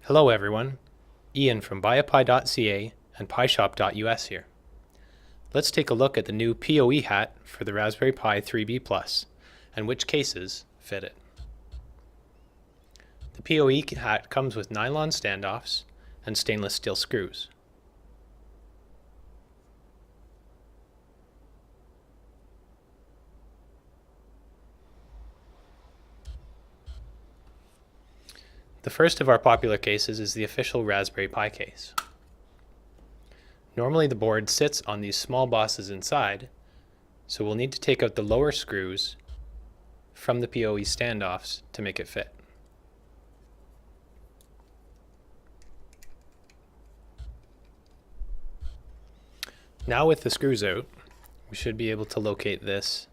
Hello everyone, Ian from Mypie.ca and pieshop.us here. Let's take a look at the new POE hat for the Raspberry Pi 3B Plus and which cases fit it. The POE hat comes with nylon standoffs and stainless steel screws. The first of our popular cases is the official Raspberry Pi case. Normally the board sits on these small bosses inside, so we'll need to take out the lower screws from the POE standoffs to make it fit. Now with the screws out, we should be able to locate this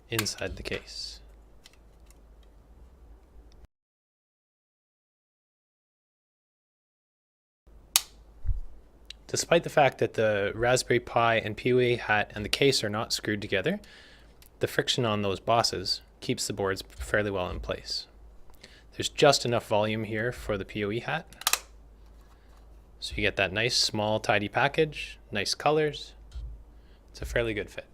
inside the case. Despite the fact that the Raspberry Pi and POE hat and the case are not screwed together, the friction on those bosses keeps the boards fairly well in place. There's just enough volume here for the POE hat. So you get that nice, small, tidy package, nice colors. It's a fairly good fit.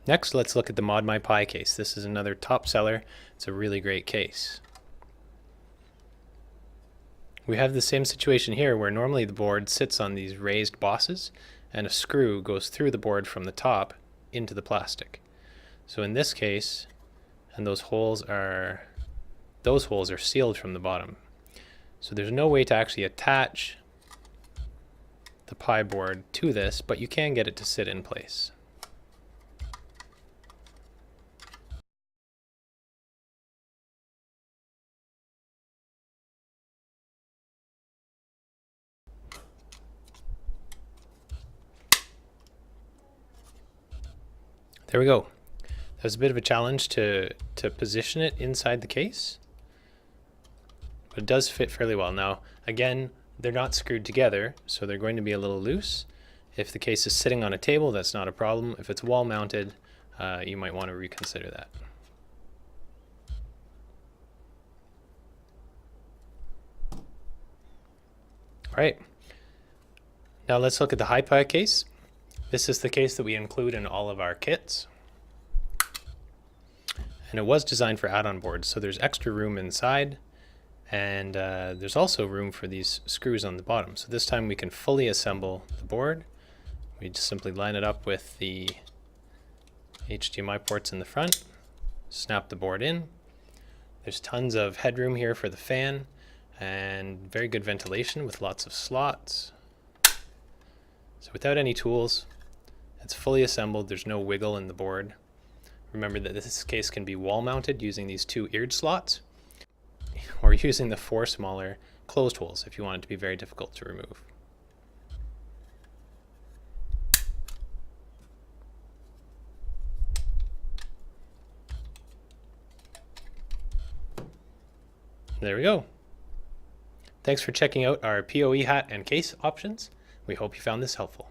Next, let's look at the Mypie case. This is another top seller. It's a really great case. We have the same situation here where normally the board sits on these raised bosses and a screw goes through the board from the top into the plastic. So in this case, and those holes are sealed from the bottom. So there's no way to actually attach the Pi board to this, but you can get it to sit in place. There we go. That was a bit of a challenge to position it inside the case, but it does fit fairly well. Now, again, they're not screwed together, so they're going to be a little loose. If the case is sitting on a table, that's not a problem. If it's wall mounted, you might want to reconsider that. All right. Now let's look at the Mypie case. This is the case that we include in all of our kits. And it was designed for add-on boards, so there's extra room inside, and there's also room for these screws on the bottom. So this time we can fully assemble the board. We just simply line it up with the HDMI ports in the front, snap the board in. There's tons of headroom here for the fan, and very good ventilation with lots of slots. So without any tools, it's fully assembled. There's no wiggle in the board. Remember that this case can be wall mounted using these two eared slots, or using the 4 smaller closed holes if you want it to be very difficult to remove. There we go. Thanks for checking out our POE hat and case options. We hope you found this helpful.